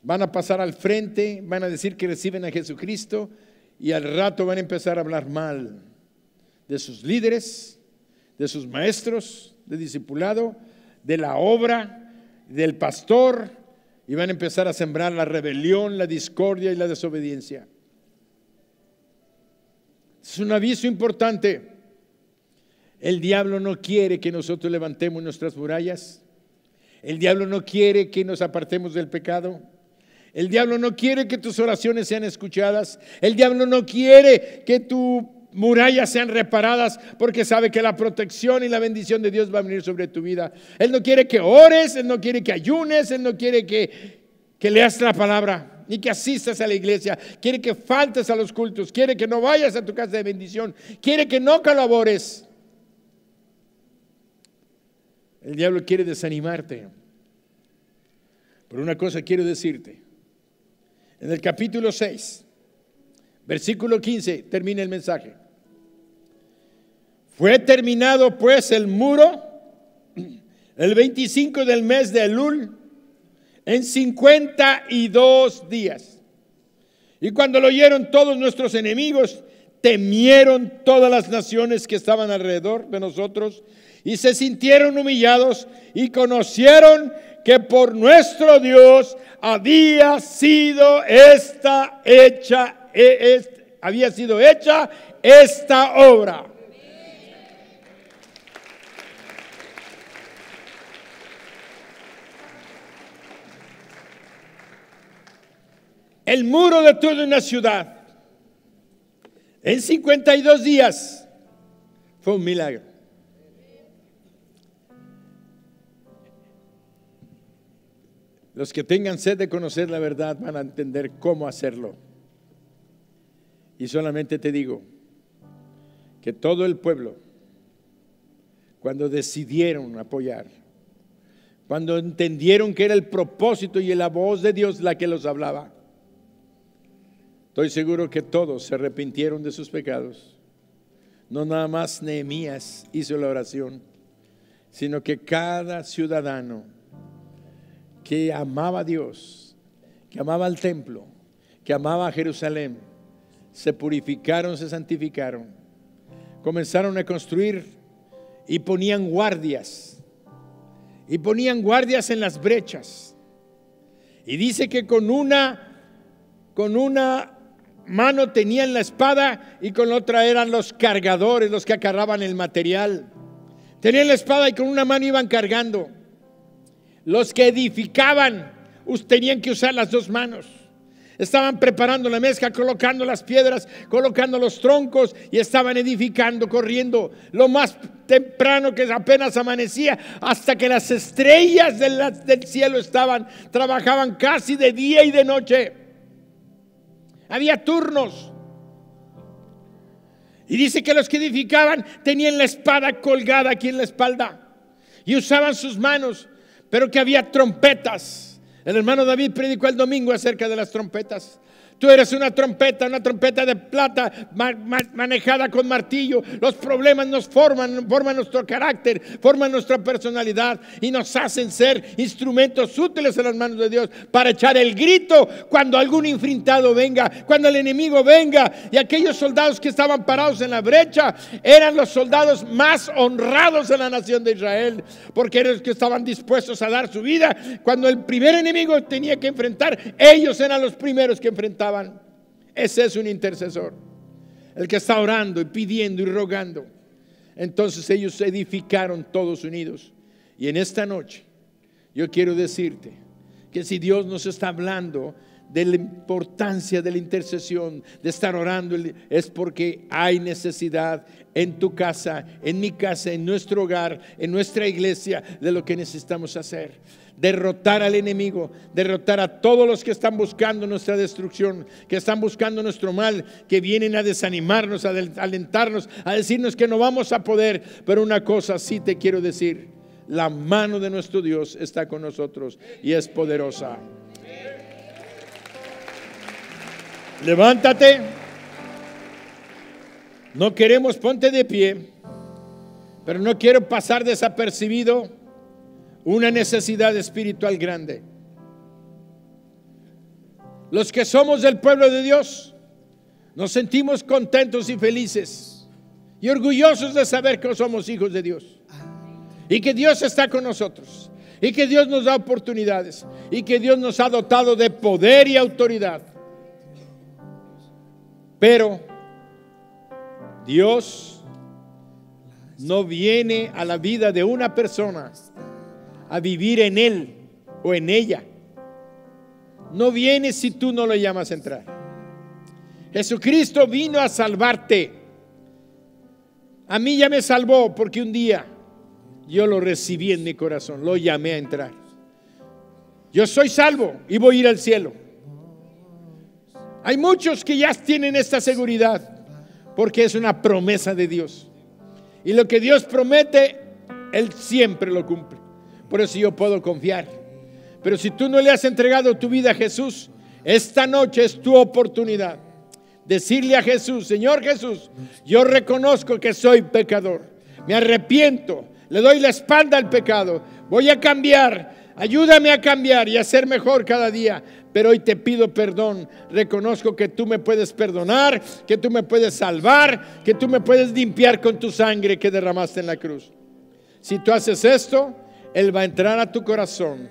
van a pasar al frente, van a decir que reciben a Jesucristo y al rato van a empezar a hablar mal de sus líderes, de sus maestros de discipulado, de la obra, del pastor, y van a empezar a sembrar la rebelión, la discordia y la desobediencia. Es un aviso importante. El diablo no quiere que nosotros levantemos nuestras murallas. El diablo no quiere que nos apartemos del pecado. El diablo no quiere que tus oraciones sean escuchadas. El diablo no quiere que tus murallas sean reparadas, porque sabe que la protección y la bendición de Dios va a venir sobre tu vida. Él no quiere que ores, Él no quiere que ayunes, Él no quiere que leas la palabra, ni que asistas a la iglesia. Quiere que faltes a los cultos, quiere que no vayas a tu casa de bendición, quiere que no colabores. El diablo quiere desanimarte. Pero una cosa quiero decirte. En el capítulo 6, versículo 15, termina el mensaje. Fue terminado pues el muro el 25 del mes de Elul en 52 días. Y cuando lo oyeron todos nuestros enemigos, temieron todas las naciones que estaban alrededor de nosotros y se sintieron humillados y conocieron que por nuestro Dios había sido hecha esta obra. El muro de toda una ciudad en 52 días fue un milagro. Los que tengan sed de conocer la verdad van a entender cómo hacerlo. Y solamente te digo que todo el pueblo, cuando decidieron apoyar, cuando entendieron que era el propósito y la voz de Dios la que los hablaba, estoy seguro que todos se arrepintieron de sus pecados. No nada más Nehemías hizo la oración, sino que cada ciudadano que amaba a Dios, que amaba al templo, que amaba a Jerusalén, se purificaron, se santificaron, comenzaron a construir y ponían guardias en las brechas. Y dice que con una mano tenían la espada y con la otra eran los cargadores, los que acarraban el material. Tenían la espada y con una mano iban cargando. Los que edificaban tenían que usar las dos manos. Estaban preparando la mezcla, colocando las piedras, colocando los troncos y estaban edificando, corriendo lo más temprano que apenas amanecía hasta que las estrellas del cielo trabajaban casi de día y de noche. Había turnos. Y dice que los que edificaban tenían la espada colgada aquí en la espalda y usaban sus manos, pero que había trompetas. El hermano David predicó el domingo acerca de las trompetas. Tú eres una trompeta de plata manejada con martillo. Los problemas nos forman nuestro carácter, forman nuestra personalidad y nos hacen ser instrumentos útiles en las manos de Dios para echar el grito cuando algún infiltrado venga, cuando el enemigo venga. Y aquellos soldados que estaban parados en la brecha eran los soldados más honrados en la nación de Israel, porque eran los que estaban dispuestos a dar su vida. Cuando el primer enemigo tenía que enfrentar, ellos eran los primeros que enfrentaban. Ese es un intercesor, el que está orando y pidiendo y rogando, Entonces ellos se edificaron todos unidos. Y en esta noche yo quiero decirte que si Dios nos está hablando de la importancia de la intercesión, de estar orando, es porque hay necesidad en tu casa, en mi casa, en nuestro hogar, en nuestra iglesia, de lo que necesitamos hacer. Derrotar al enemigo, derrotar a todos los que están buscando nuestra destrucción, que están buscando nuestro mal, que vienen a desanimarnos, a alentarnos, a decirnos que no vamos a poder. Pero una cosa sí te quiero decir: la mano de nuestro Dios está con nosotros y es poderosa. Levántate. No queremos, ponte de pie, pero no quiero pasar desapercibido una necesidad espiritual grande. Los que somos del pueblo de Dios nos sentimos contentos y felices y orgullosos de saber que somos hijos de Dios y que Dios está con nosotros y que Dios nos da oportunidades y que Dios nos ha dotado de poder y autoridad. Pero Dios no viene a la vida de una persona a vivir en él o en ella. No viene si tú no lo llamas a entrar. Jesucristo vino a salvarte. A mí ya me salvó porque un día yo lo recibí en mi corazón, lo llamé a entrar. Yo soy salvo y voy a ir al cielo. Hay muchos que ya tienen esta seguridad porque es una promesa de Dios. Y lo que Dios promete, Él siempre lo cumple. Por eso yo puedo confiar. Pero si tú no le has entregado tu vida a Jesús, esta noche es tu oportunidad. Decirle a Jesús: Señor Jesús, yo reconozco que soy pecador. Me arrepiento, le doy la espalda al pecado. Voy a cambiar. Ayúdame a cambiar y a ser mejor cada día. Pero hoy te pido perdón. Reconozco que tú me puedes perdonar, que tú me puedes salvar, que tú me puedes limpiar con tu sangre que derramaste en la cruz. Si tú haces esto, Él va a entrar a tu corazón,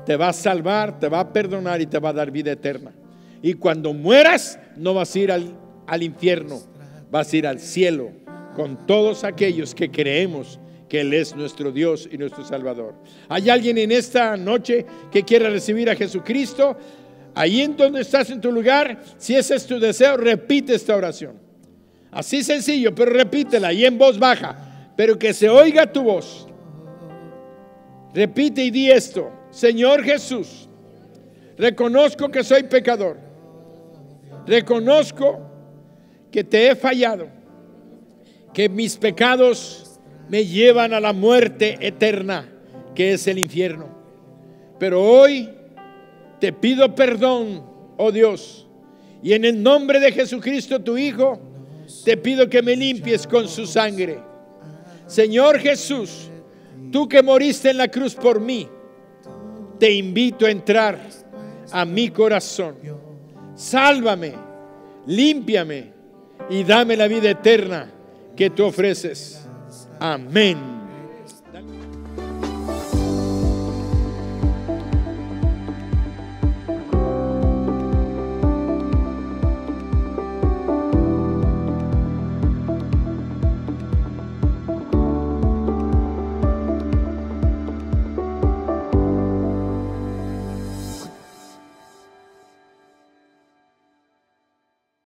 te va a salvar, te va a perdonar y te va a dar vida eterna. Y cuando mueras, no vas a ir al infierno, vas a ir al cielo con todos aquellos que creemos que Él es nuestro Dios y nuestro Salvador. ¿Hay alguien en esta noche que quiera recibir a Jesucristo? Ahí en donde estás en tu lugar, si ese es tu deseo, repite esta oración. Así sencillo, pero repítela y en voz baja, pero que se oiga tu voz. Repite y di esto: Señor Jesús, reconozco que soy pecador. Reconozco que te he fallado, que mis pecados me llevan a la muerte eterna, que es el infierno. Pero hoy te pido perdón, oh Dios, y en el nombre de Jesucristo tu Hijo, te pido que me limpies con su sangre. Señor Jesús, tú que moriste en la cruz por mí, te invito a entrar a mi corazón. Sálvame, límpiame y dame la vida eterna que tú ofreces. Amén.